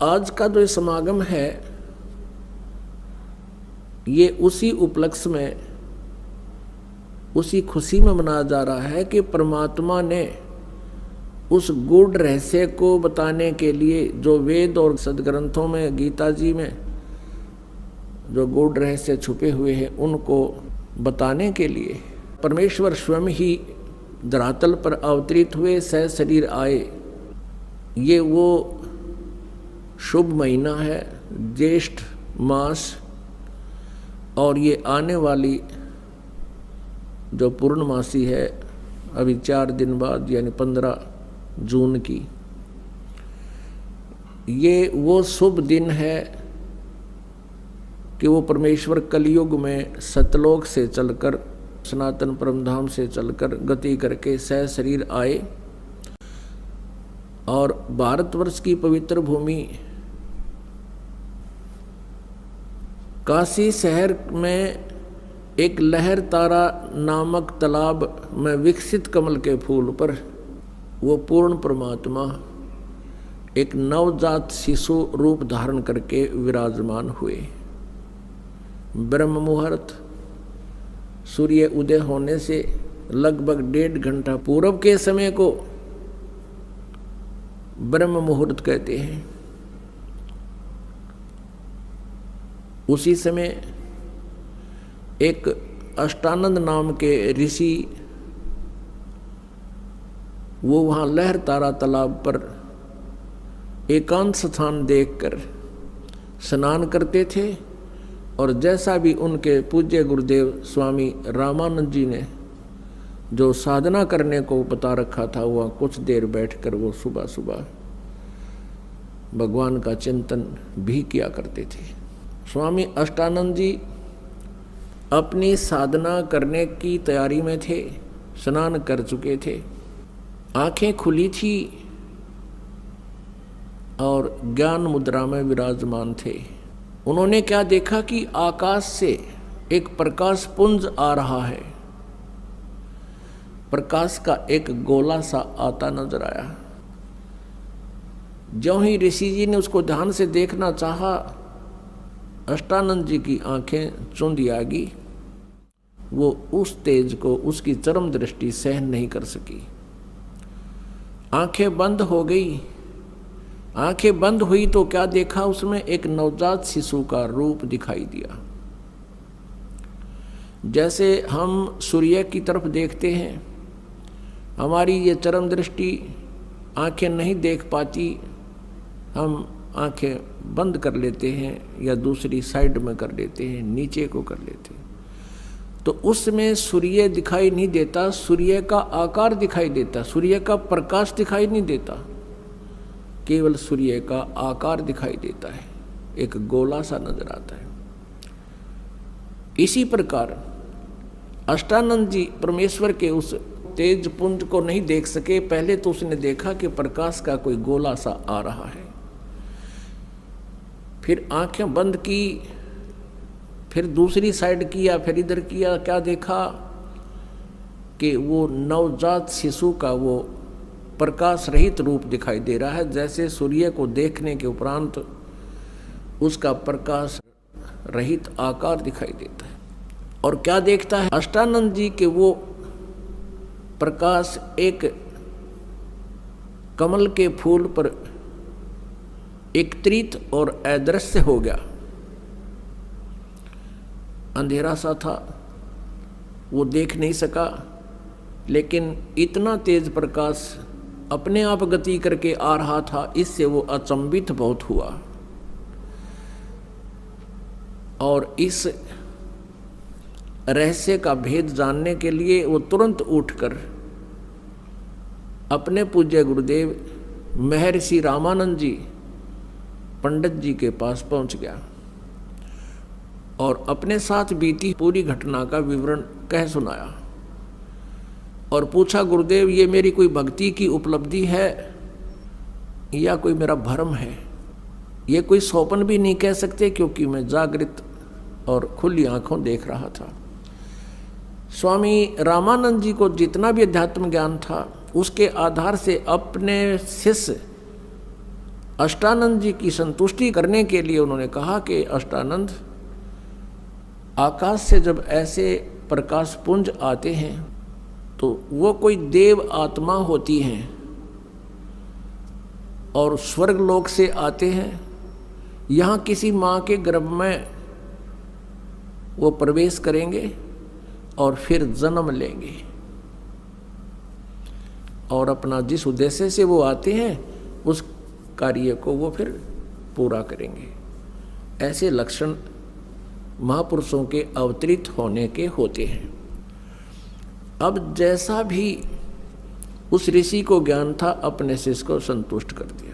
आज का जो समागम है ये उसी उपलक्ष्य में, उसी खुशी में मनाया जा रहा है कि परमात्मा ने उस गूढ़ रहस्य को बताने के लिए जो वेद और सदग्रंथों में, गीता जी में जो गूढ़ रहस्य छुपे हुए हैं उनको बताने के लिए परमेश्वर स्वयं ही धरातल पर अवतरित हुए, सह शरीर आए। ये वो शुभ महीना है, ज्येष्ठ मास, और ये आने वाली जो पूर्णमासी है अभी 4 दिन बाद यानी 15 जून की, ये वो शुभ दिन है कि वो परमेश्वर कलयुग में सतलोक से चलकर, सनातन परमधाम से चलकर गति करके सह शरीर आए और भारतवर्ष की पवित्र भूमि काशी शहर में एक लहर तारा नामक तालाब में विकसित कमल के फूल पर वो पूर्ण परमात्मा एक नवजात शिशु रूप धारण करके विराजमान हुए। ब्रह्म मुहूर्त सूर्य उदय होने से लगभग 1.5 घंटा पूर्व के समय को ब्रह्म मुहूर्त कहते हैं। उसी समय एक अष्टानंद नाम के ऋषि वो वहाँ लहर तारा तालाब पर एकांत स्थान देखकर स्नान करते थे, और जैसा भी उनके पूज्य गुरुदेव स्वामी रामानंद जी ने जो साधना करने को बता रखा था, वह कुछ देर बैठकर वो सुबह सुबह भगवान का चिंतन भी किया करते थे। स्वामी अष्टानंद जी अपनी साधना करने की तैयारी में थे, स्नान कर चुके थे, आंखें खुली थी और ज्ञान मुद्रा में विराजमान थे। उन्होंने क्या देखा कि आकाश से एक प्रकाश पुंज आ रहा है। प्रकाश का एक गोला सा आता नजर आया। ज्यों ही ऋषि जी ने उसको ध्यान से देखना चाहा, अष्टानंद जी की आंखें चुंधी आ गई। वो उस तेज को, उसकी चरम दृष्टि सहन नहीं कर सकी, आंखें बंद हो गई। आंखें बंद हुई तो क्या देखा, उसमें एक नवजात शिशु का रूप दिखाई दिया। जैसे हम सूर्य की तरफ देखते हैं, हमारी ये चरम दृष्टि आंखें नहीं देख पाती, हम आंखें बंद कर लेते हैं या दूसरी साइड में कर लेते हैं, नीचे को कर लेते हैं, तो उसमें सूर्य दिखाई नहीं देता, सूर्य का आकार दिखाई देता, सूर्य का प्रकाश दिखाई नहीं देता, केवल सूर्य का आकार दिखाई देता है, एक गोला सा नजर आता है। इसी प्रकार अष्टानंद जी परमेश्वर के उस तेज पुंज को नहीं देख सके। पहले तो उसने देखा कि प्रकाश का कोई गोला सा आ रहा है, फिर आंखें बंद की, फिर दूसरी साइड किया, फिर इधर किया, क्या देखा कि वो नवजात शिशु का वो प्रकाश रहित रूप दिखाई दे रहा है। जैसे सूर्य को देखने के उपरांत उसका प्रकाश रहित आकार दिखाई देता है। और क्या देखता है अष्टानंद जी के वो प्रकाश एक कमल के फूल पर एकत्रित और अदृश्य हो गया। अंधेरा सा था, वो देख नहीं सका, लेकिन इतना तेज प्रकाश अपने आप गति करके आ रहा था, इससे वो अचंभित बहुत हुआ। और इस रहस्य का भेद जानने के लिए वो तुरंत उठकर अपने पूज्य गुरुदेव महर्षि रामानंद जी पंडित जी के पास पहुंच गया और अपने साथ बीती पूरी घटना का विवरण कह सुनाया और पूछा, गुरुदेव ये मेरी कोई भक्ति की उपलब्धि है या कोई मेरा भ्रम है? ये कोई स्वप्न भी नहीं कह सकते, क्योंकि मैं जागृत और खुली आंखों देख रहा था। स्वामी रामानंद जी को जितना भी अध्यात्म ज्ञान था, उसके आधार से अपने शिष्य अष्टानंद जी की संतुष्टि करने के लिए उन्होंने कहा कि अष्टानंद, आकाश से जब ऐसे प्रकाश पुंज आते हैं तो वो कोई देव आत्मा होती हैं और स्वर्ग लोक से आते हैं, यहाँ किसी माँ के गर्भ में वो प्रवेश करेंगे और फिर जन्म लेंगे और अपना जिस उद्देश्य से वो आते हैं उस कार्य को वो फिर पूरा करेंगे। ऐसे लक्षण महापुरुषों के अवतरित होने के होते हैं। अब जैसा भी उस ऋषि को ज्ञान था, अपने शिष्य को संतुष्ट कर दिया।